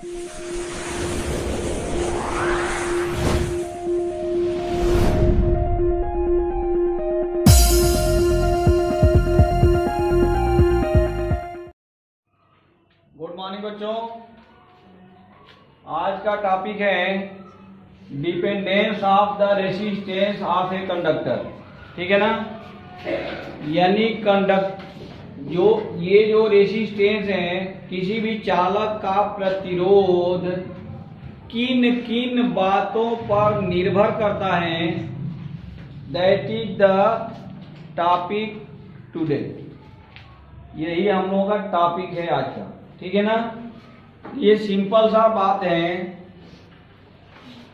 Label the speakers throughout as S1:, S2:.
S1: Good morning बच्चों, आज का टॉपिक है dependence of the resistance of a conductor. ठीक है ना। यानी जो रेसिस्टेंस है किसी भी चालक का प्रतिरोध किन किन बातों पर निर्भर करता है, that is the topic today. यही हम लोगों का टॉपिक है आज का। ठीक है ना। ये सिंपल सा बात है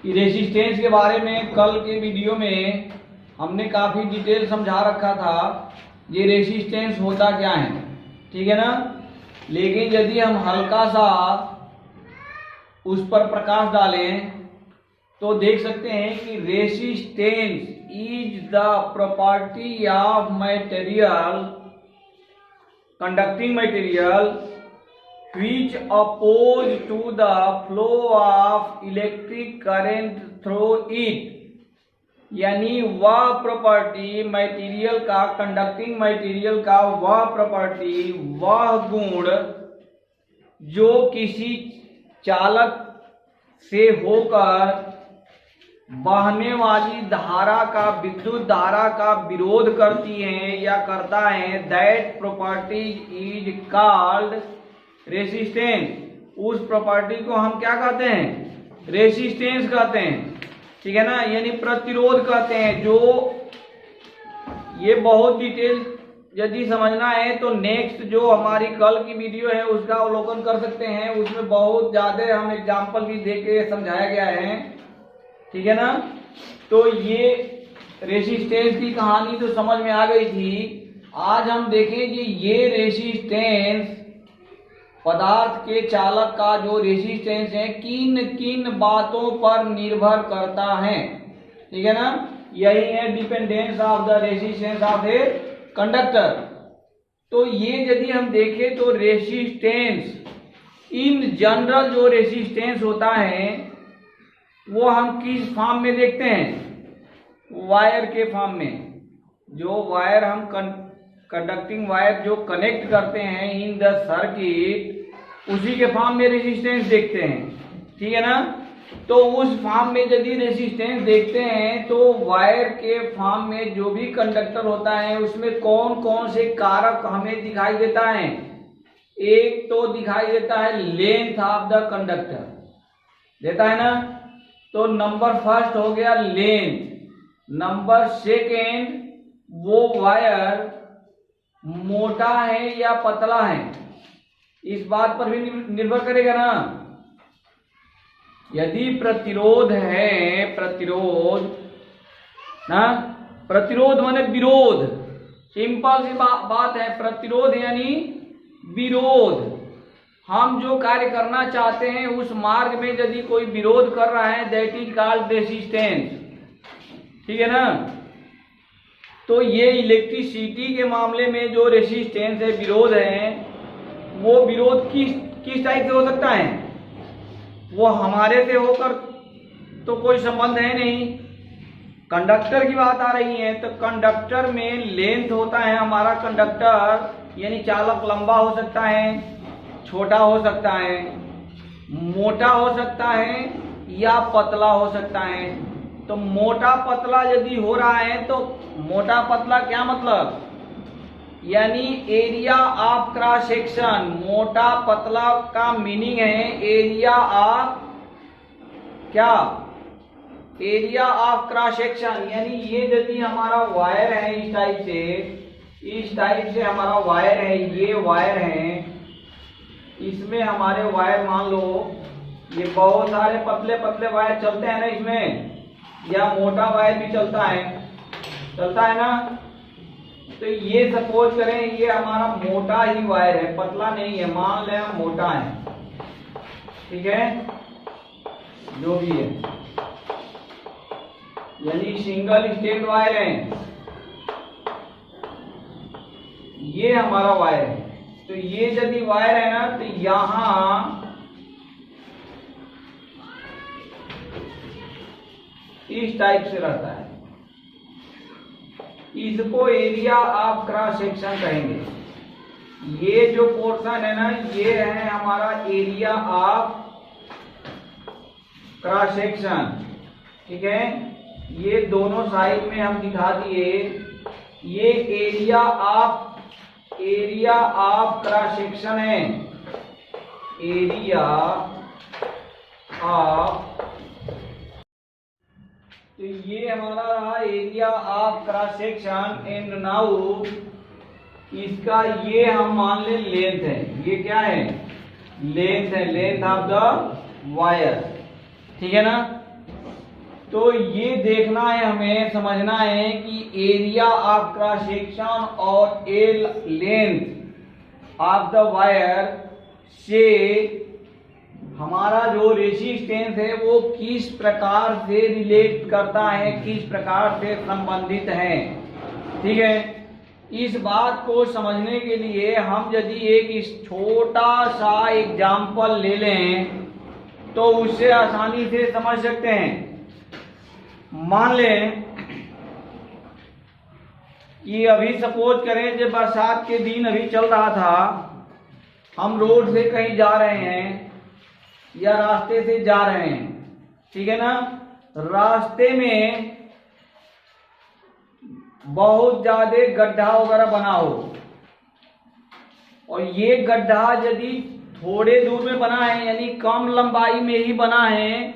S1: कि रेसिस्टेंस के बारे में कल के वीडियो में हमने काफी डिटेल समझा रखा था, ये रेसिस्टेंस होता क्या है। ठीक है ना। लेकिन यदि हम हल्का सा उस पर प्रकाश डालें तो देख सकते हैं कि resistance is the property of material, conducting material which opposed to the flow of electric current through it। यानी वह प्रॉपर्टी मटेरियल का, कंडक्टिंग मटेरियल का वह प्रॉपर्टी, वह गुण जो किसी चालक से होकर बहने वाली धारा का, विद्युत धारा का विरोध करती है या करता है, that property is called resistance. उस प्रॉपर्टी को हम क्या कहते हैं? रेसिस्टेंस कहते हैं। ठीक है ना। यानी प्रतिरोध कहते हैं। जो ये बहुत डिटेल यदि समझना है तो नेक्स्ट जो हमारी कल की वीडियो है उसका अवलोकन कर सकते हैं। उसमें बहुत ज्यादा हम एग्जाम्पल भी दे के समझाया गया है। ठीक है ना। तो ये रेसिस्टेंस की कहानी तो समझ में आ गई थी। आज हम देखें कि ये रेसिस्टेंस, पदार्थ के चालक का जो रेसिस्टेंस है, किन किन बातों पर निर्भर करता है। ठीक है ना। यही है dependence of the resistance of a conductor. तो ये यदि हम देखें तो रेसिस्टेंस इन जनरल जो रेसिस्टेंस होता है वो हम किस फॉर्म में देखते हैं? वायर के फॉर्म में। जो वायर हम कंडक्टिंग वायर जो कनेक्ट करते हैं इन द सर्किट, उसी के फॉर्म में रेसिस्टेंस देखते हैं। ठीक है ना। तो उस फॉर्म में यदि रेसिस्टेंस देखते हैं तो वायर के फॉर्म में जो भी कंडक्टर होता है उसमें कौन कौन से कारक हमें दिखाई देता है? एक तो दिखाई देता है लेंथ ऑफ द कंडक्टर, देता है ना। तो नंबर फर्स्ट हो गया लेंथ। नंबर सेकेंड, वो वायर मोटा है या पतला है, इस बात पर भी निर्भर करेगा ना। यदि प्रतिरोध है, प्रतिरोध माने विरोध। सिंपल सी बात है। प्रतिरोध यानी विरोध। हम जो कार्य करना चाहते हैं उस मार्ग में यदि कोई विरोध कर रहा है, दैट इज कॉल्ड रेसिस्टेंस। ठीक है ना। तो ये इलेक्ट्रिसिटी के मामले में जो रेसिस्टेंस है, विरोध है, वो विरोध किस टाइप से हो सकता है? वो हमारे से होकर तो कोई संबंध है नहीं। कंडक्टर की बात आ रही है तो कंडक्टर में लेंथ होता है हमारा कंडक्टर, यानी चालक लंबा हो सकता है, छोटा हो सकता है, मोटा हो सकता है या पतला हो सकता है। तो मोटा पतला यदि हो रहा है तो मोटा पतला क्या मतलब? यानी एरिया ऑफ क्रॉस सेक्शन। मोटा पतला का मीनिंग है एरिया ऑफ क्या? Area of cross section. यानी ये यदि हमारा वायर है इस टाइप से हमारा वायर है, ये वायर है, इसमें हमारे वायर मान लो ये बहुत सारे पतले पतले वायर चलते हैं ना इसमें, या मोटा वायर भी चलता है ना। तो ये सपोज करें ये हमारा मोटा ही वायर है, पतला नहीं है, मान लें हम मोटा है। ठीक है, जो भी है, यानी सिंगल स्टेट वायर है, ये हमारा वायर है। तो ये यदि वायर है ना तो यहां इस टाइप से रहता है। इसको एरिया ऑफ क्रॉस सेक्शन कहेंगे। ये जो पोर्शन है ना, ये है हमारा एरिया ऑफ क्रॉस सेक्शन। ठीक है, ये दोनों साइड में हम दिखा दिए। ये एरिया ऑफ क्रॉस सेक्शन है, एरिया ऑफ। तो ये हमारा रहा area of cross section. And now इसका ये हम मान ले लेंथ है। ये क्या है? लेंथ है, लेंथ ऑफ द वायर। ठीक है ना। तो ये देखना है, हमें समझना है कि एरिया ऑफ क्रॉस सेक्शन और लेंथ ऑफ द वायर से हमारा जो रेजिस्टेंस है वो किस प्रकार से रिलेट करता है, किस प्रकार से संबंधित है। ठीक है, इस बात को समझने के लिए हम यदि एक छोटा सा एग्जाम्पल ले लें तो उससे आसानी से समझ सकते हैं। मान लें कि अभी सपोज करें जब बरसात के दिन अभी चल रहा था, हम रोड से कहीं जा रहे हैं या रास्ते से जा रहे हैं। ठीक है ना। रास्ते में बहुत ज्यादा गड्ढा वगैरह बना हो और ये गड्ढा यदि थोड़े दूर में बना है, यानी कम लंबाई में ही बना है,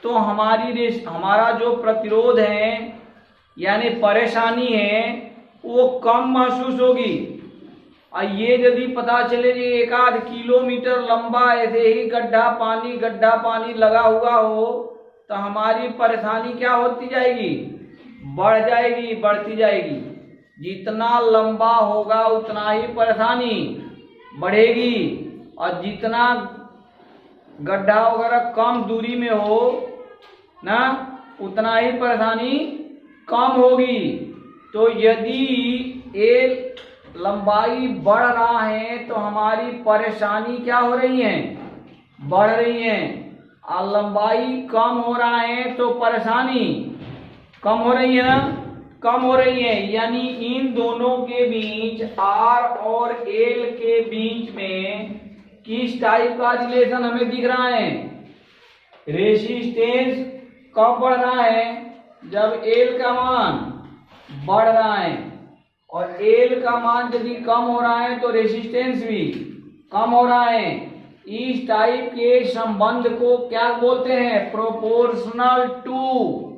S1: तो हमारा जो प्रतिरोध है यानी परेशानी है वो कम महसूस होगी। और ये यदि पता चले कि 1-8 किलोमीटर लंबा ऐसे ही गड्ढा पानी लगा हुआ हो, तो हमारी परेशानी क्या होती जाएगी? बढ़ जाएगी, बढ़ती जाएगी। जितना लंबा होगा उतना ही परेशानी बढ़ेगी, और जितना गड्ढा वगैरह कम दूरी में हो ना, उतना ही परेशानी कम होगी। तो यदि ये लंबाई बढ़ रहा है तो हमारी परेशानी क्या हो रही है? बढ़ रही है। और लंबाई कम हो रहा है तो परेशानी कम हो रही है ना, कम हो रही है। यानी इन दोनों के बीच, R और L के बीच में किस टाइप का रिलेशन हमें दिख रहा है? रेजिस्टेंस कब बढ़ रहा है? जब L का मान बढ़ रहा है, और L का मान यदि कम हो रहा है तो रेजिस्टेंस भी कम हो रहा है। इस टाइप के संबंध को क्या बोलते हैं? Proportional to.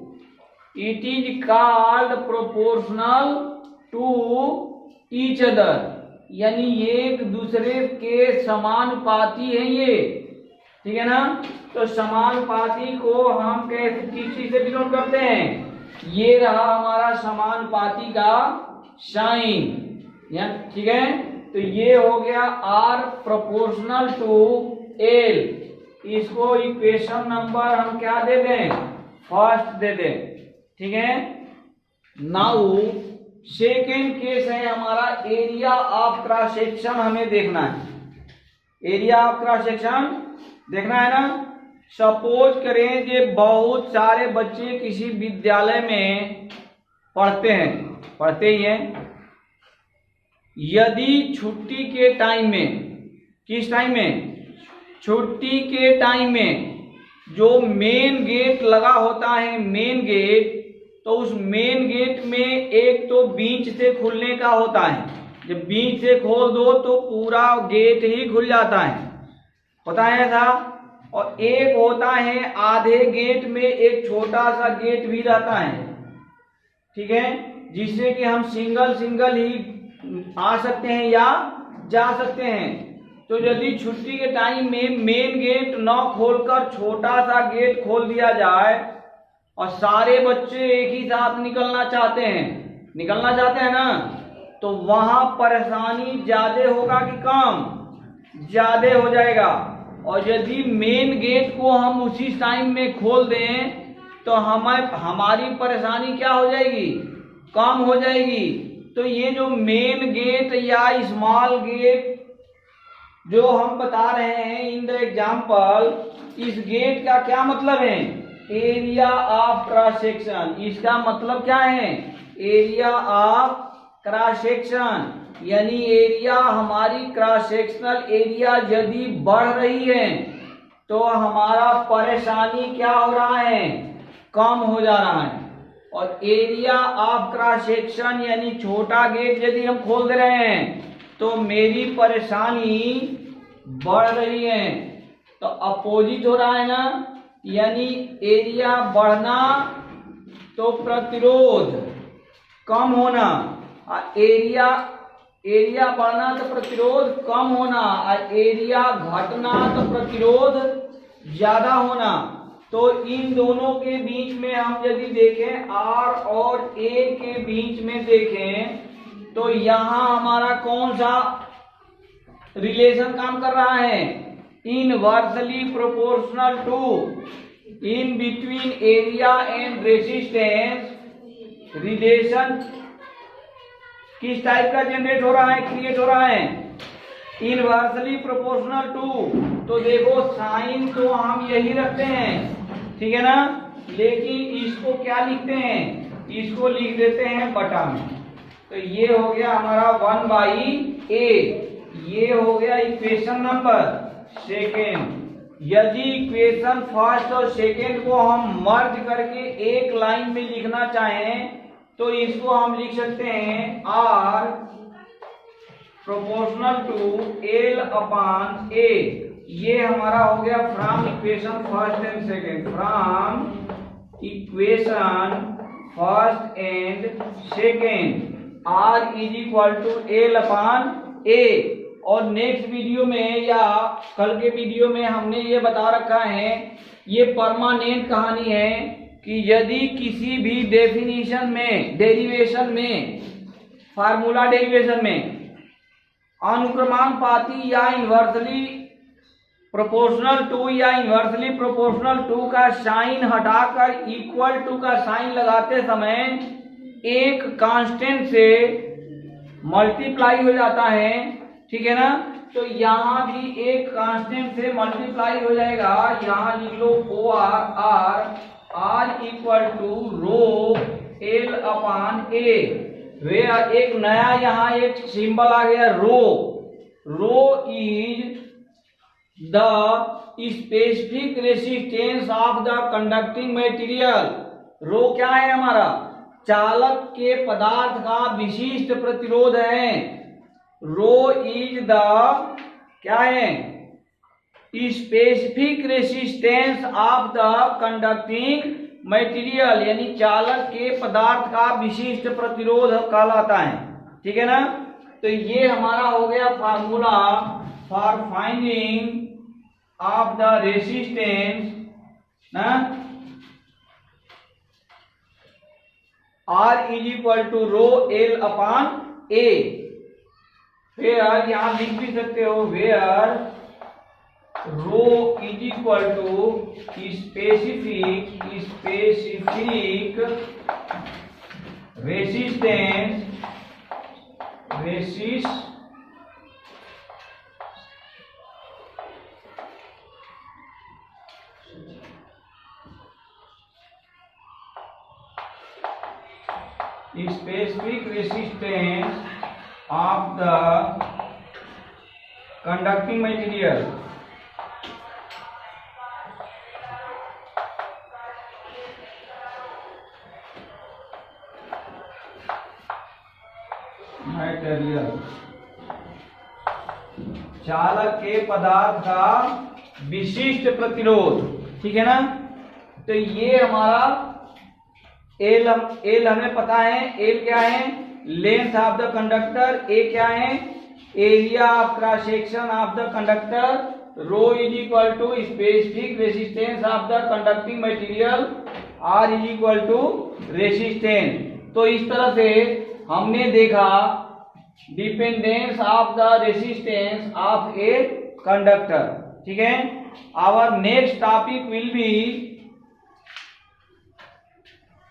S1: It is called proportional to each other, यानी एक दूसरे के समानुपाती है ये। ठीक है ना। तो समानुपाती को हम किस चीज से डिनोट करते हैं? ये रहा हमारा समानुपाती का साइन। ठीक है। तो ये हो गया R प्रोपोर्शनल टू L। इसको इक्वेशन नंबर हम क्या दे दें? फर्स्ट दे दें। ठीक है। नाउ सेकेंड केस है हमारा एरिया ऑफ क्रॉस सेक्शन। हमें देखना है एरिया ऑफ क्रॉस सेक्शन, देखना है ना। सपोज करें कि बहुत सारे बच्चे किसी विद्यालय में पढ़ते ही हैं। यदि छुट्टी के टाइम में, किस टाइम में? छुट्टी के टाइम में जो मेन गेट लगा होता है, मेन गेट, तो उस मेन गेट में एक तो बीच से खुलने का होता है। जब बीच से खोल दो तो पूरा गेट ही खुल जाता है, होता है ऐसा। और एक होता है आधे गेट में एक छोटा सा गेट भी रहता है। ठीक है, जिससे कि हम सिंगल ही आ सकते हैं या जा सकते हैं। तो यदि छुट्टी के टाइम में मेन गेट न खोलकर छोटा सा गेट खोल दिया जाए और सारे बच्चे एक ही साथ निकलना चाहते हैं ना, तो वहां परेशानी ज्यादा होगा कि कम? ज्यादा हो जाएगा। और यदि मेन गेट को हम उसी टाइम में खोल दें तो हमारी परेशानी क्या हो जाएगी? कम हो जाएगी। तो ये जो मेन गेट या स्मॉल गेट जो हम बता रहे हैं इन द एग्जाम्पल, इस गेट का क्या मतलब है? Area of cross section. इसका मतलब क्या है? एरिया ऑफ क्रॉस सेक्शन, यानी एरिया, हमारी क्रॉस सेक्शनल एरिया यदि बढ़ रही है तो हमारा परेशानी क्या हो रहा है? कम हो जा रहा है। और एरिया ऑफ क्रॉस सेक्शन यानी छोटा गेट यदि हम खोल दे रहे हैं तो मेरी परेशानी बढ़ रही है। तो अपोजिट हो रहा है ना, यानी एरिया बढ़ना तो प्रतिरोध कम होना, एरिया बढ़ना तो प्रतिरोध कम होना, और एरिया घटना तो प्रतिरोध ज्यादा होना। तो इन दोनों के बीच में हम यदि देखें, आर और ए के बीच में देखें, तो यहां हमारा कौन सा रिलेशन काम कर रहा है? Inversely proportional to, in between area and resistance relation किस टाइप का जनरेट हो रहा है, क्रिएट हो रहा है? Inversely proportional to. तो देखो साइन तो हम यही रखते हैं, ठीक है ना, लेकिन इसको क्या लिखते हैं? इसको लिख देते हैं बटा में। तो ये हो गया हमारा 1/a। ये हो गया इक्वेशन नंबर सेकेंड। यदि इक्वेशन फर्स्ट और सेकेंड को हम मर्ज करके एक लाइन में लिखना चाहें तो इसको हम लिख सकते हैं R proportional to L upon A। ये हमारा हो गया from equation first and second, from equation first and second R is equal to L upon A। और नेक्स्ट वीडियो में या कल के वीडियो में हमने ये बता रखा है, ये परमानेंट कहानी है कि यदि किसी भी डेफिनेशन में, डेरिवेशन में, फार्मूला डेरिवेशन में अनुक्रमानुपाती या इन्वर्सली प्रोपोर्शनल टू या इन्वर्सली प्रोपोर्शनल टू का साइन हटाकर इक्वल टू का साइन लगाते समय एक कांस्टेंट से मल्टीप्लाई हो जाता है, ठीक है ना। तो यहाँ भी एक कांस्टेंट से मल्टीप्लाई हो जाएगा। यहाँ लिख लो ओ R equal to rho L upon A. वे एक नया यहाँ एक सिंबल आ गया rho is the specific resistance of the conducting material. Rho क्या है हमारा? चालक के पदार्थ का विशिष्ट प्रतिरोध है। रो इज द क्या है? Specific resistance of the conducting material, यानी चालक के पदार्थ का विशिष्ट प्रतिरोध कहलाता है, ठीक है ना। तो ये हमारा हो गया formula for finding of the resistance ना, R is equal to rho L upon A. Where यहां लिख भी सकते हो, where rho is equal to specific resistance specific resistance of the conducting material। चालक के पदार्थ का विशिष्ट प्रतिरोध, ठीक है ना। तो ये हमारा एल हमें पता है, एल क्या है? Length of the conductor. A क्या है? Area of cross section of the conductor. Rho is equal to specific resistance of the conducting material. R is equal to resistance. तो इस तरह से हमने देखा dependence of the resistance of a conductor, ठीक है। Our next topic will be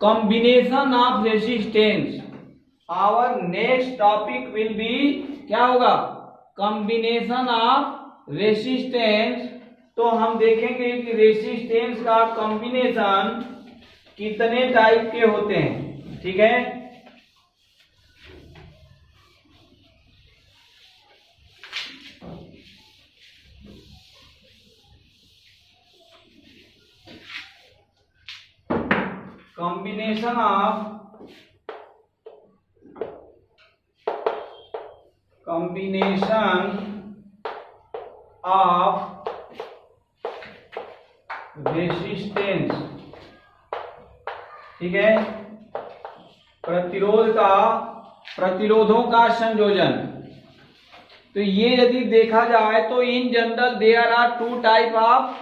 S1: combination of resistance. Our next topic will be क्या होगा? कॉम्बिनेशन ऑफ रेसिस्टेंस तो हम देखेंगे कि रेसिस्टेंस का कॉम्बिनेशन कितने टाइप के होते हैं। ठीक है, combination of रेसिस्टेंस। ठीक है, प्रतिरोधों का संयोजन। तो ये यदि देखा जाए तो in general there are two type of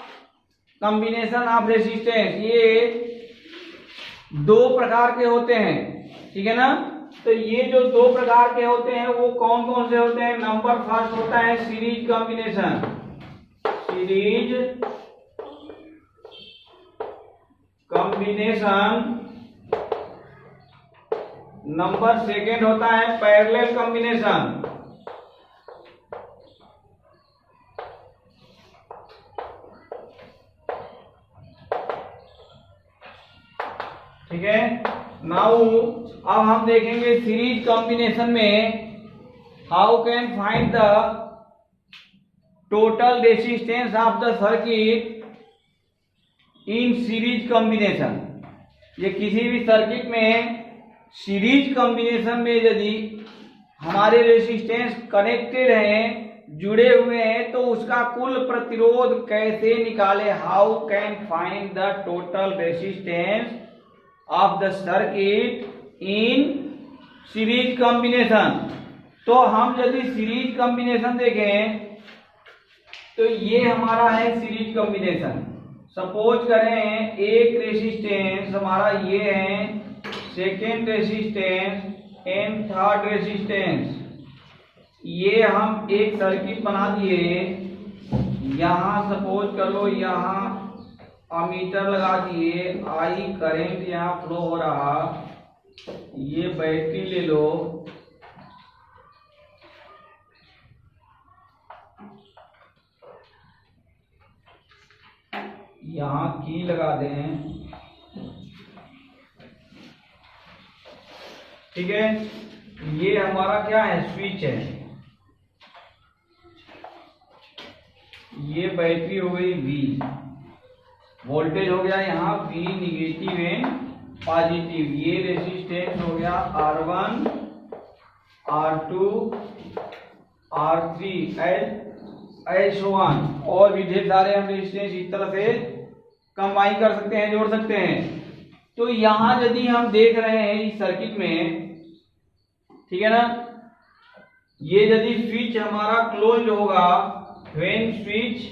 S1: combination of resistance. ये दो प्रकार के होते हैं। ठीक है ना, तो ये जो दो प्रकार के होते हैं वो कौन कौन से होते हैं? नंबर फर्स्ट होता है series combination. Series combination. Number second होता है पैरेलल कॉम्बिनेशन। ठीक है, नाउ अब हम देखेंगे सीरीज कॉम्बिनेशन में how can find the total resistance of the circuit in series combination. ये किसी भी सर्किट में सीरीज कॉम्बिनेशन में यदि हमारे रेसिस्टेंस कनेक्टेड हैं, जुड़े हुए हैं, तो उसका कुल प्रतिरोध कैसे निकाले? How can find the total resistance of the circuit in series combination. तो हम यदि सीरीज कॉम्बिनेशन देखें तो ये हमारा है सीरीज कॉम्बिनेशन। सपोज करें एक रेसिस्टेंस हमारा ये है, second resistance and third resistance. ये हम एक सर्किट बना दिए। यहाँ सपोज करो यहाँ अमीटर लगा दिए, आई करंट यहाँ फ्लो हो रहा। ये बैटरी ले लो, यहाँ की लगा दें। ठीक है, ये हमारा क्या है? स्विच है। ये बैटरी हो गई V, वोल्टेज हो गया यहाँ V निगेटिव एंड पॉजिटिव। ये रेसिस्टेंस हो गया R1, R2, R3 S1, और भी ढेर सारे हम रेसिस्टेंस इस तरह से कंबाइन कर सकते हैं, जोड़ सकते हैं। तो यहाँ यदि हम देख रहे हैं इस सर्किट में, ठीक है ना, ये यदि स्विच हमारा क्लोज होगा, when switch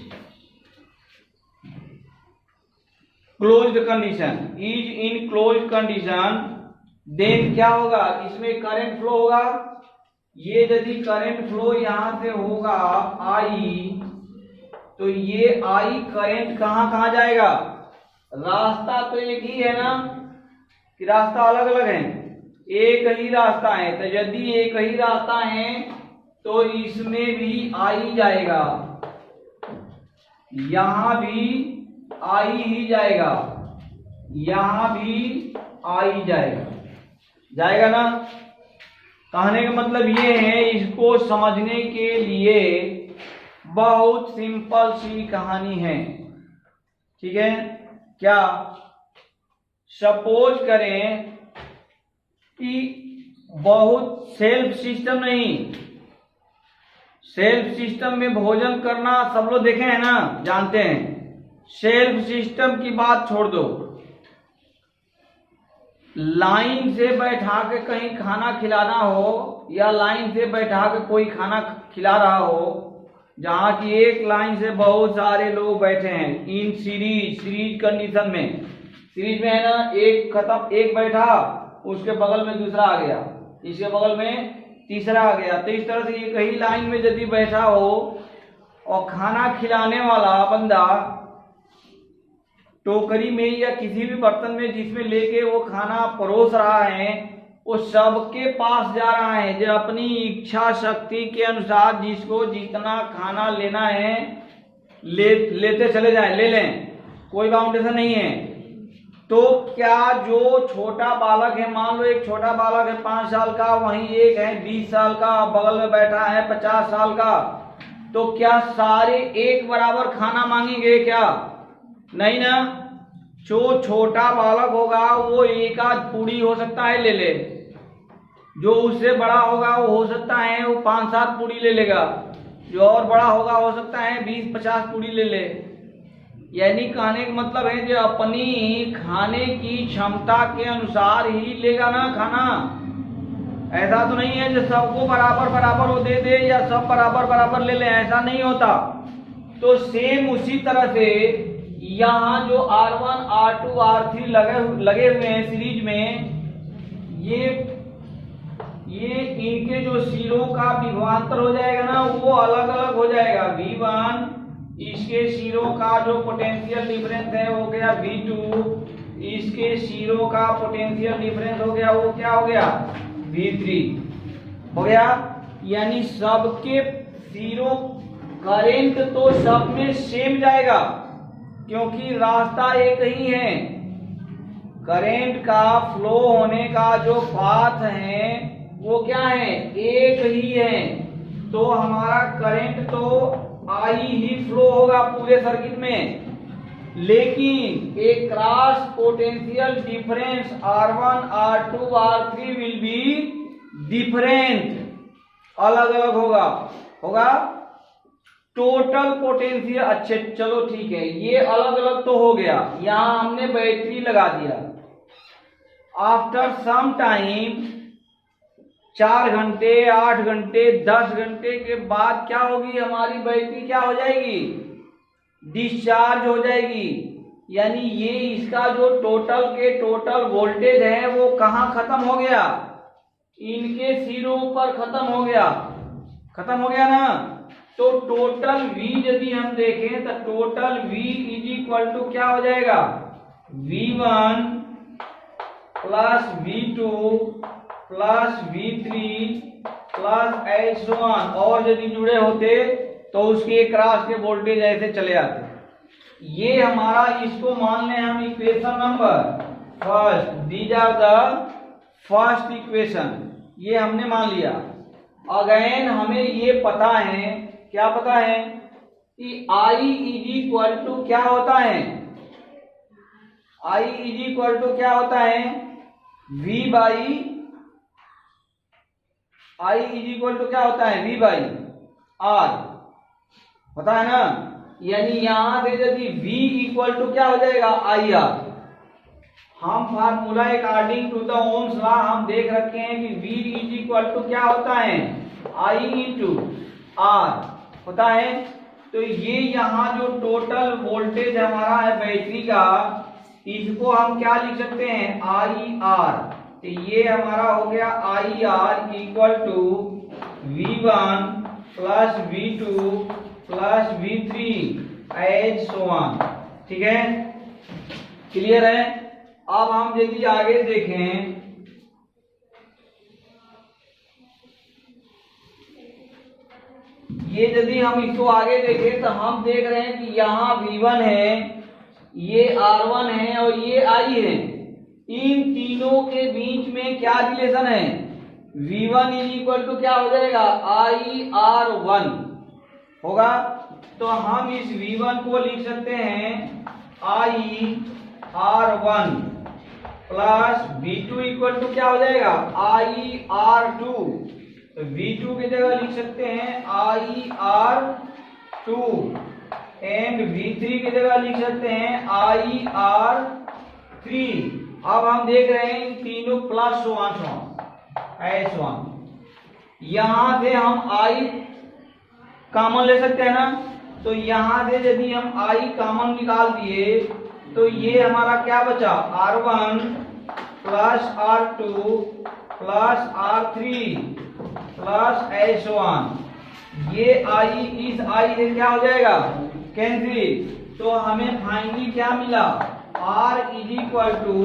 S1: closed condition is in closed condition, then क्या होगा? इसमें करंट फ्लो होगा। ये यदि करंट फ्लो यहां से होगा आई, तो ये आई करंट कहां कहां जाएगा? रास्ता तो एक ही है ना, कि रास्ता अलग अलग है? एक ही रास्ता है। तो यदि एक ही रास्ता है तो इसमें भी आई जाएगा, यहां भी आई ही जाएगा, यहां भी आई जाएगा, जाएगा ना। कहने का मतलब ये है, इसको समझने के लिए बहुत सिंपल सी कहानी है। ठीक है, क्या? सपोज करें कि बहुत सेल्फ सिस्टम नहीं, सेल्फ सिस्टम में भोजन करना सब लोग देखे हैं ना, जानते हैं। सेल्फ सिस्टम की बात छोड़ दो, लाइन से बैठा के कहीं खाना खिलाना हो, या लाइन से बैठा के कोई खाना खिला रहा हो, जहां की एक लाइन से बहुत सारे लोग बैठे हैं इन सीरीज कंडीशन में। सीरीज में है ना, एक खत्म, एक बैठा, उसके बगल में दूसरा आ गया, इसके बगल में तीसरा आ गया। तो इस तरह से एक ही लाइन में यदि बैठा हो और खाना खिलाने वाला बंदा टोकरी में या किसी भी बर्तन में जिसमें लेके वो खाना परोस रहा है, वो सबके पास जा रहा है, जो अपनी इच्छा शक्ति के अनुसार जिसको जितना खाना लेना है लेते चले जाएं, ले लें, कोई बाउंडेशन नहीं है। तो क्या जो छोटा बालक है, मान लो एक छोटा बालक है 5 साल का, वहीं एक है 20 साल का, बगल में बैठा है 50 साल का, तो क्या सारे एक बराबर खाना मांगेंगे क्या? नहीं ना। जो छोटा बालक होगा वो एक आध पूड़ी हो सकता है ले ले, जो उससे बड़ा होगा वो हो सकता है वो 5-7 पूड़ी ले लेगा, जो और बड़ा होगा हो सकता है 20-50 पूड़ी ले ले। यानी कहने का मतलब है जो अपनी खाने की क्षमता के अनुसार ही लेगा ना खाना। ऐसा तो नहीं है जो सबको बराबर बराबर वो दे दे या सब बराबर बराबर ले ले, ऐसा नहीं होता। तो सेम उसी तरह से यहाँ जो R1 R2 R3 लगे हुए हैं सीरीज में, ये इनके जो सिरों का विभवांतर हो जाएगा ना वो अलग अलग हो जाएगा। V1 इसके सिरों का जो पोटेंशियल डिफरेंस है हो गया V2, इसके सिरों का पोटेंशियल डिफरेंस हो गया वो क्या हो गया V3 हो गया। यानी सबके सिरों करंट तो सब में सेम जाएगा क्योंकि रास्ता एक ही है। करंट का फ्लो होने का जो पाथ है वो क्या है, एक ही है। तो हमारा करंट तो I ही फ्लो होगा पूरे सर्किट में, लेकिन एक cross potential difference R1 R2 R3 will be different, अलग अलग होगा टोटल पोटेंशियल। अच्छे चलो ठीक है, ये अलग अलग तो हो गया। यहां हमने बैटरी लगा दिया, आफ्टर सम टाइम 4 घंटे 8 घंटे 10 घंटे के बाद क्या होगी, हमारी बैटरी क्या हो जाएगी, डिस्चार्ज हो जाएगी। यानी ये इसका जो टोटल वोल्टेज है वो कहाँ खत्म हो गया, इनके सिरों पर खत्म हो गया ना। तो टोटल V यदि हम देखें तो total V is equal to क्या हो जाएगा, V1 plus V2 plus V3 plus H1, और यदि जुड़े होते तो उसके क्रॉस के वोल्टेज ऐसे चले आते। ये हमारा, इसको मान लें हम equation number first, these are the first equation, ये हमने मान लिया। अगेन हमें ये पता है, क्या पता है कि I इज इक्वल टू क्या होता है, I इज इक्वल टू क्या होता है V by, I is equal to क्या होता है V बाई R, पता है ना। यानी यहां से यदि V इक्वल टू क्या हो जाएगा IR, हम formula according to the Ohm's law हम देख रखे हैं कि V इज इक्वल टू क्या होता है I इंटू R होता है। तो ये यहाँ जो टोटल वोल्टेज हमारा है बैटरी का, इसको हम क्या लिख सकते हैं IR। तो ये हमारा हो गया IR equal to V1 plus V2 plus V3 as so on. ठीक है, क्लियर है। अब हम यदि आगे देखें, ये यदि हम इसको आगे देखें तो हम देख रहे हैं कि यहाँ V1 है, ये R1 है और ये I है। इन तीनों के बीच में क्या रिलेशन है, V1 इज इक्वल टू क्या हो जाएगा IR1 होगा। तो हम इस V1 को लिख सकते हैं IR1 plus V2 equal to क्या हो जाएगा IR2। तो V2 की जगह लिख सकते हैं IR2 एंड V3 की जगह लिख सकते हैं IR3। अब हम देख रहे हैं इन तीनों प्लस S1, यहां से हम I कॉमन ले सकते हैं ना। तो यहां से यदि हम I कॉमन निकाल दिए तो ये हमारा क्या बचा R1 plus R2 plus R3 plus S1। ये I इस I से क्या हो जाएगा कैंसिल। तो हमें फाइनली क्या मिला, R is equal to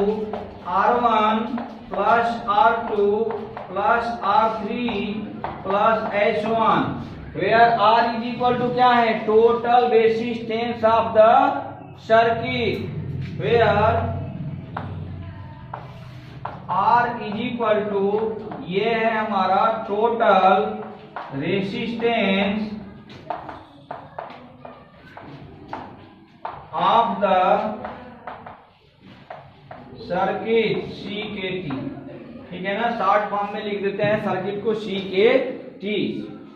S1: R1 plus R2 plus R3 plus S1। Where R is equal to क्या है, total resistance of the circuit, where R is equal to, ये है हमारा total resistance of the circuit CKT, ठीक है ना, short form में लिख देते हैं सर्किट को CKT।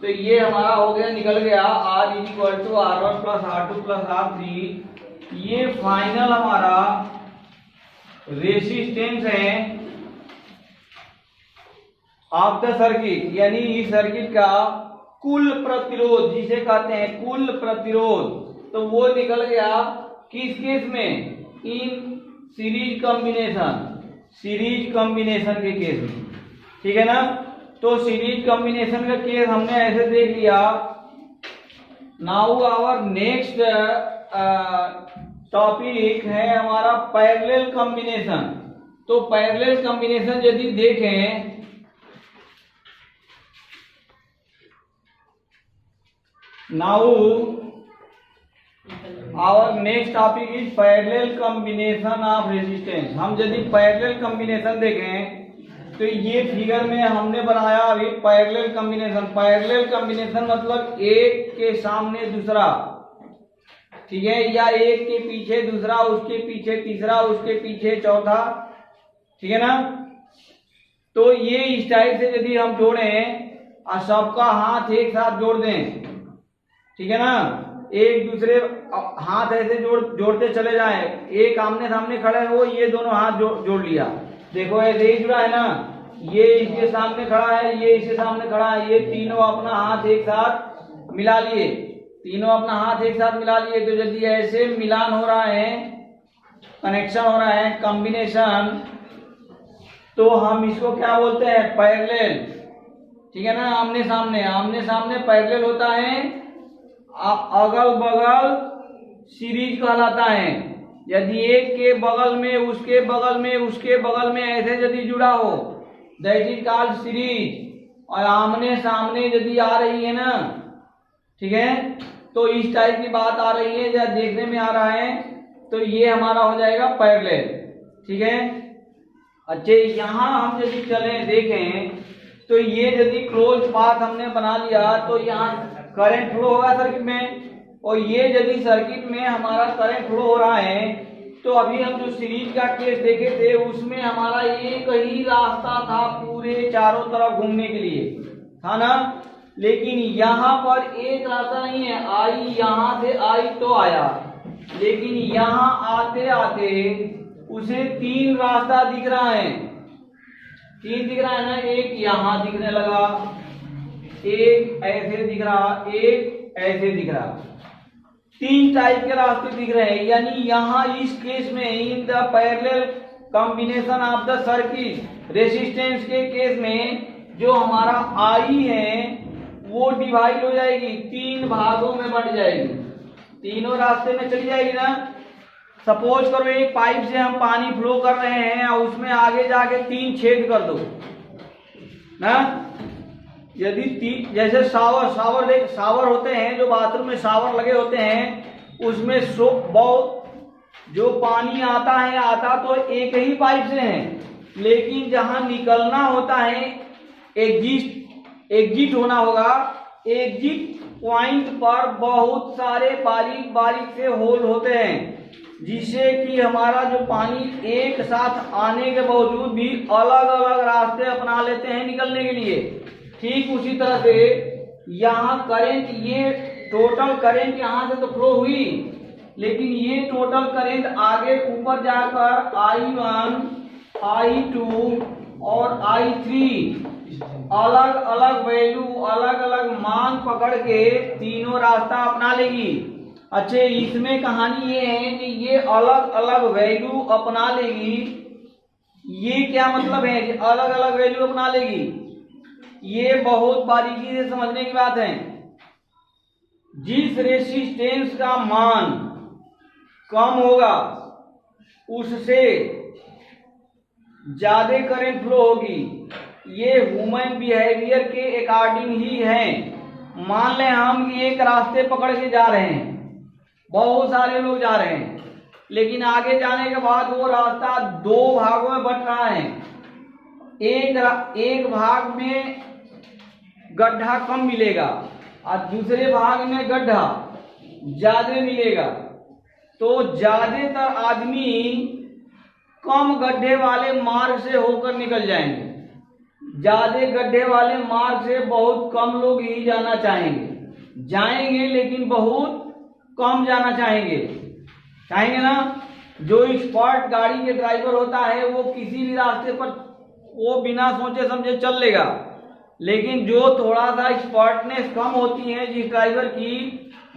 S1: तो ये हमारा हो गया, निकल गया R is equal to R1 plus R2 plus R3। ये फाइनल हमारा रेसिस्टेंस है ऑफ द सर्किट, यानी इस सर्किट का कुल प्रतिरोध जिसे कहते हैं कुल प्रतिरोध, तो वो निकल गया किस केस में, इन सीरीज कॉम्बिनेशन के केस में, ठीक है ना। तो सीरीज कॉम्बिनेशन का केस हमने ऐसे देख लिया। नाउ आवर नेक्स्ट टॉपिक है हमारा पैरेलल कॉम्बिनेशन। तो पैरेलल कॉम्बिनेशन यदि देखें, now our next topic is parallel combination of resistance. हम यदि पैरेलल कॉम्बिनेशन देखें तो ये फिगर में हमने बनाया अभी पैरेलल कॉम्बिनेशन। पैरेलल कॉम्बिनेशन मतलब एक के सामने दूसरा, ठीक है, या एक के पीछे दूसरा, उसके पीछे तीसरा, उसके पीछे चौथा, ठीक है ना। तो ये इस टाइप से यदि हम जोड़ें और सबका हाथ एक साथ जोड़ दें, ठीक है ना, एक दूसरे हाथ ऐसे जोड़ते चले जाएं, एक आमने सामने खड़े हो, ये दोनों हाथ जोड़ लिया, देखो ऐसे ही जुड़ा है ना, ये इसके सामने खड़ा है, ये इसके सामने खड़ा है, ये तीनों अपना हाथ एक साथ मिला लिए, तीनों अपना हाथ एक साथ मिला लिए। तो यदि ऐसे मिलान हो रहा है, कनेक्शन हो रहा है, कॉम्बिनेशन, तो हम इसको क्या बोलते हैं, पैरेलल, ठीक है ना। आमने सामने पैरेलल होता है, अगल बगल सीरीज कहलाता है। यदि एक के बगल में उसके बगल में उसके बगल में ऐसे यदि जुड़ा हो, दैट इज कॉल्ड सीरीज। और आमने सामने यदि आ रही है ना, ठीक है, तो इस टाइप की बात आ रही है या देखने में आ रहा है, तो ये हमारा हो जाएगा पैरेलल, ठीक है। अच्छा, यहाँ हम यदि चले देखें तो ये यदि क्लोज पाथ हमने बना लिया तो यहाँ करंट फ्लो होगा सर्किट में, और ये यदि सर्किट में हमारा करंट फ्लो हो रहा है, तो अभी हम जो सीरीज का केस देखे थे उसमें हमारा एक ही रास्ता था पूरे चारों तरफ घूमने के लिए, था ना। लेकिन यहाँ पर एक रास्ता नहीं है, आई यहाँ से आई तो आया, लेकिन यहाँ आते आते उसे तीन रास्ता दिख रहा है, तीन दिख रहा है ना, एक यहाँ दिखने लगा, एक ऐसे दिख रहा, एक ऐसे दिख रहा, तीन टाइप के रास्ते दिख रहे हैं। यानी यहाँ इस केस में, in the parallel combination of the circuit resistance के केस में, जो हमारा आई है वो डिवाइड हो जाएगी, तीन भागों में बंट जाएगी, तीनों रास्ते में चली जाएगी ना। सपोज करो एक पाइप से हम पानी फ्लो कर रहे हैं और उसमें आगे जाके तीन छेद कर दो ना। यदि जैसे शावर होते हैं, जो बाथरूम में शावर लगे होते हैं, उसमें बहुत जो पानी आता तो एक ही पाइप से है, लेकिन जहां निकलना होता है एग्जिट होना होगा, एग्जिट पॉइंट पर बहुत सारे बारीक बारीक से होल होते हैं, जिससे कि हमारा जो पानी एक साथ आने के बावजूद भी अलग अलग रास्ते अपना लेते हैं निकलने के लिए। ठीक उसी तरह से यहाँ करंट, ये टोटल करंट यहाँ से तो फ्लो हुई, लेकिन ये टोटल करंट आगे ऊपर जाकर I1, I2 और I3 अलग अलग वैल्यू, अलग अलग मान पकड़ के तीनों रास्ता अपना लेगी। अच्छे, इसमें कहानी ये है कि ये अलग अलग वैल्यू अपना लेगी। ये क्या मतलब है कि अलग अलग वैल्यू अपना लेगी? ये बहुत बारीकी से समझने की बात है। जिस रेसिस्टेंस का मान कम होगा उससे ज्यादा करंट फ्लो होगी। ये ह्यूमन बिहेवियर के अकॉर्डिंग ही है। मान लें हम एक रास्ते पकड़ के जा रहे हैं, बहुत सारे लोग जा रहे हैं, लेकिन आगे जाने के बाद वो रास्ता दो भागों में बंट रहा है। एक भाग में गड्ढा कम मिलेगा और दूसरे भाग में गड्ढा ज्यादा मिलेगा। तो ज्यादातर आदमी कम गड्ढे वाले मार्ग से होकर निकल जाएंगे। ज्यादा गड्ढे वाले मार्ग से बहुत कम लोग ही जाना चाहेंगे, जाएंगे लेकिन बहुत कम जाना चाहेंगे ना। जो एक्सपर्ट गाड़ी के ड्राइवर होता है वो किसी भी रास्ते पर वो बिना सोचे समझे चल लेगा, लेकिन जो थोड़ा सा एक्सपर्टनेस कम होती है जिस ड्राइवर की,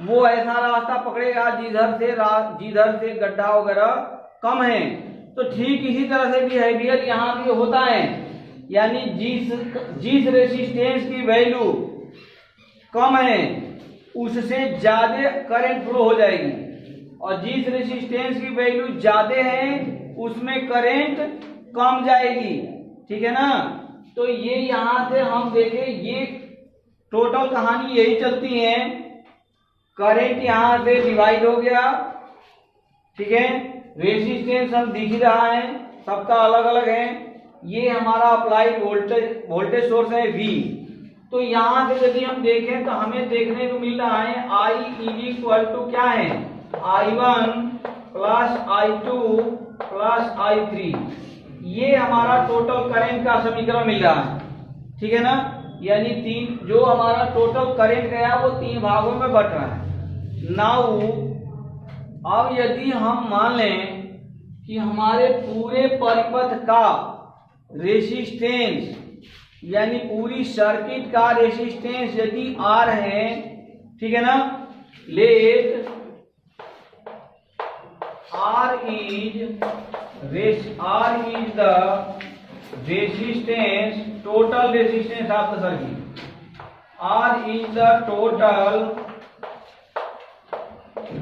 S1: वो ऐसा रास्ता पकड़ेगा जिधर से गड्ढा वगैरह कम है। तो ठीक इसी तरह से बिहेवियर यहाँ भी होता है, यानी जिस रेसिस्टेंस की वैल्यू कम है उससे ज्यादा करंट फ्लो हो जाएगी, और जिस रेसिस्टेंस की वैल्यू ज्यादा है उसमें करंट कम जाएगी। ठीक है ना। तो ये यहां से हम देखें, ये टोटल कहानी यही चलती है। करंट यहां से डिवाइड हो गया, ठीक है। रेसिस्टेंस हम दिख रहा है, सबका अलग अलग है। ये हमारा अप्लाइड वोल्टेज सोर्स है V। तो यहां से यदि हम देखें तो हमें देखने को मिल रहा है I इक्वल टू क्या है, I1 plus I2 plus I3। ये हमारा टोटल करंट का समीकरण मिल रहा है। ठीक है ना। यानी तीन, जो हमारा टोटल करंट गया वो तीन भागों में बट रहा है। नाउ अब यदि हम मान लें कि हमारे पूरे परिपथ का रेसिस्टेंस, यानी पूरी सर्किट का रेसिस्टेंस यदि R है, ठीक है ना, late R is the resistance, total resistance of the circuit. R is the total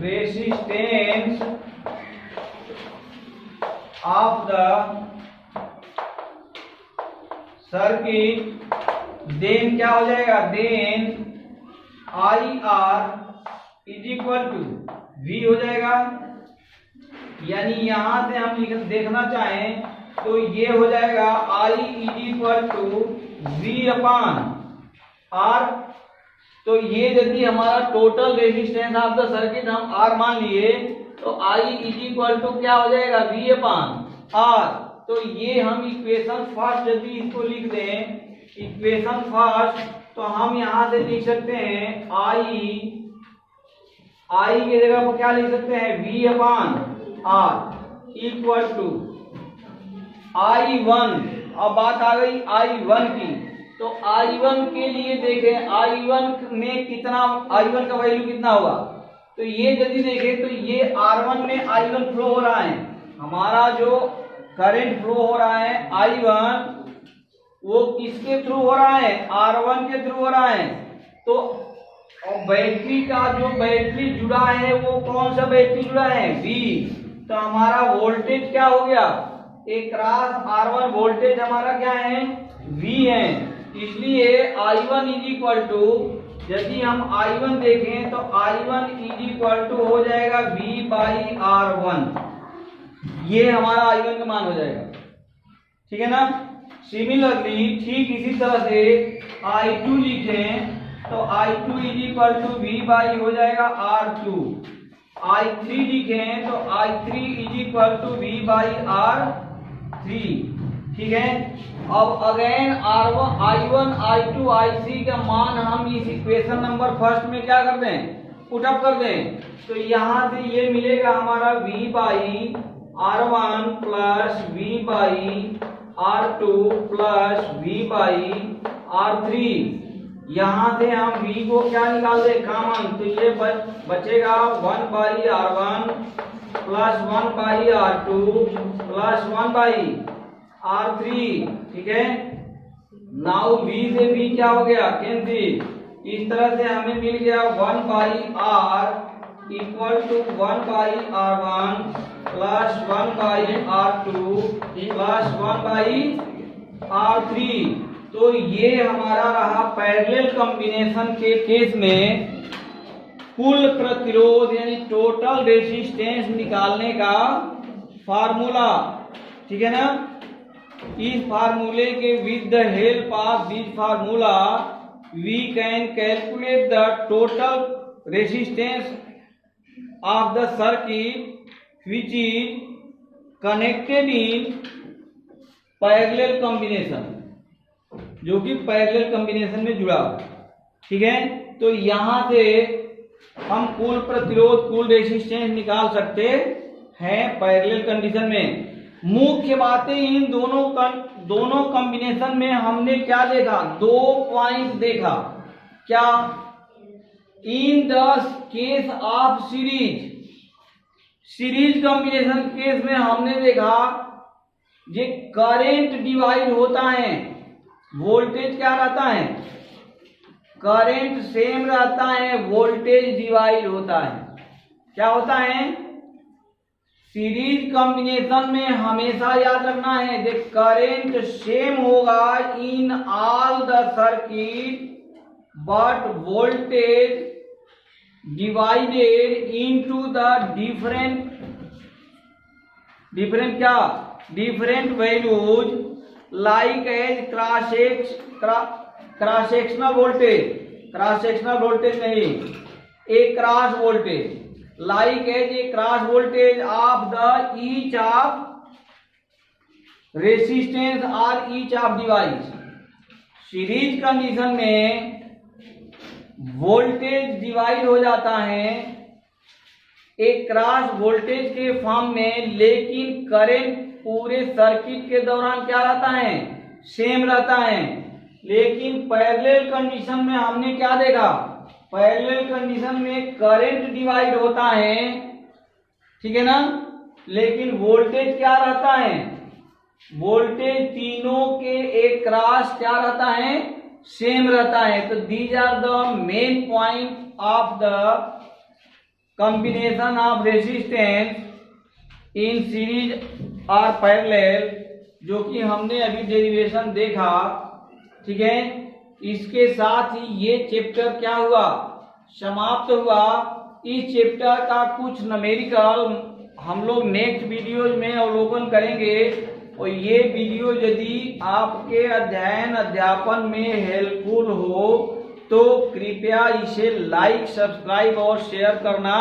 S1: resistance of the circuit, then क्या हो जाएगा, then IR is equal to V हो जाएगा। यानी यहां से हम देखना चाहें तो ये हो जाएगा I is equal to V upon R। तो ये यदि हमारा total resistance of the circuit हम R मान लिए तो I is equal to क्या हो जाएगा, V अपान R। तो ये हम इक्वेशन फर्स्ट यदि इसको लिख दें, इक्वेशन फर्स्ट, तो हम यहां से लिख सकते हैं I की जगह पर क्या लिख सकते हैं, V upon R equal to I1। अब बात आ गई I1 की। तो I1 के लिए देखें, I1 में कितना, I1 का वैल्यू कितना होगा। तो ये यदि देखें तो ये R1 में I1 फ्लो हो रहा है, हमारा जो करंट फ्लो हो रहा है I1 वो किसके थ्रू हो रहा है, R1 के थ्रू हो रहा है। तो बैटरी का जो बैटरी जुड़ा है वो कौन सा बैटरी जुड़ा है, V। तो हमारा वोल्टेज क्या हो गया, एक क्रॉस R1 वोल्टेज हमारा क्या है, V है। इसलिए I1 इज इक्वल टू, यदि हम I1 देखें तो I1 इज इक्वल टू हो जाएगा V बाई R1। ये हमारा I1 का मान हो जाएगा। ठीक है ना। सिमिलरली ठीक इसी तरह से I2 लिखें तो I2 is equal to V by हो जाएगा R2। I3 लिखें तो I3 is equal to V by R3। ठीक है। अब अगेन I1, I2, I3 का मान हम इस इक्वेशन नंबर फर्स्ट में क्या कर दें, पुट अप कर दें। तो यहां से ये मिलेगा हमारा V by R1 plus V by R2 plus V by R3। यहां से हम V को क्या निकाल दे, कॉमन, तो ये बचेगा 1 by R1 plus 1 by R2 plus 1 by R3। ठीक है। नाउ V से V क्या हो गया, कैंसिल। इस तरह से हमें मिल गया 1 by R equal to 1 by R1 plus 1 by R2 plus 1 by R3। तो ये हमारा रहा पैरेलल कॉम्बिनेशन के केस में कुल प्रतिरोध यानी टोटल रेजिस्टेंस निकालने का फार्मूला। ठीक है ना। इस फार्मूले के with the help of this formula we can calculate the total resistance of the circuit which is connected in parallel combination, जो कि पैरेलल कॉम्बिनेशन में जुड़ा। ठीक है। तो यहां से हम कुल प्रतिरोध कुल रेजिस्टेंस निकाल सकते हैं पैरेलल कंडीशन में। मुख्य बातें इन दोनों कॉम्बिनेशन में हमने क्या देखा, 2 पॉइंट देखा। क्या? In the case of series combination case में हमने देखा ये करंट डिवाइड होता है, वोल्टेज क्या रहता है, करंट सेम रहता है, वोल्टेज डिवाइड होता है। क्या होता है? सीरीज कॉम्बिनेशन में हमेशा याद रखना है देख करंट सेम होगा in all the circuit but voltage divided into the different क्या, different values like as cross sectional voltage नहीं, across voltage, like as a cross voltage of the each of resistance or each of device। Series condition में voltage divide हो जाता है एक cross voltage के form में, लेकिन current पूरे सर्किट के दौरान क्या रहता है, सेम रहता है। लेकिन पैरेलल कंडीशन में हमने क्या देखा, पैरेलल कंडीशन में करंट डिवाइड होता है, ठीक है ना, लेकिन वोल्टेज क्या रहता है, वोल्टेज तीनों के एक क्रॉस क्या रहता है, सेम रहता है। तो these are the main point of the combination of resistance in series और पैरेलल, जो कि हमने अभी डेरिवेशन देखा। ठीक है। इसके साथ ही ये चैप्टर क्या हुआ, समाप्त हुआ। इस चैप्टर का कुछ न्यूमेरिकल हम लोग नेक्स्ट वीडियोज में अवलोकन करेंगे। और ये वीडियो यदि आपके अध्ययन अध्यापन में हेल्पफुल हो तो कृपया इसे लाइक, सब्सक्राइब और शेयर करना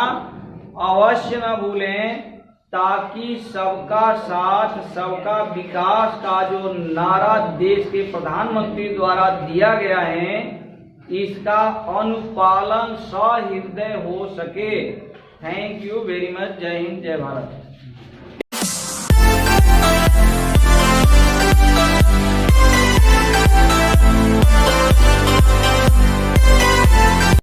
S1: अवश्य न भूलें, ताकि सबका साथ सबका विकास का जो नारा देश के प्रधानमंत्री द्वारा दिया गया है इसका अनुपालन सहृदय हो सके। Thank you very much. जय हिंद, जय भारत।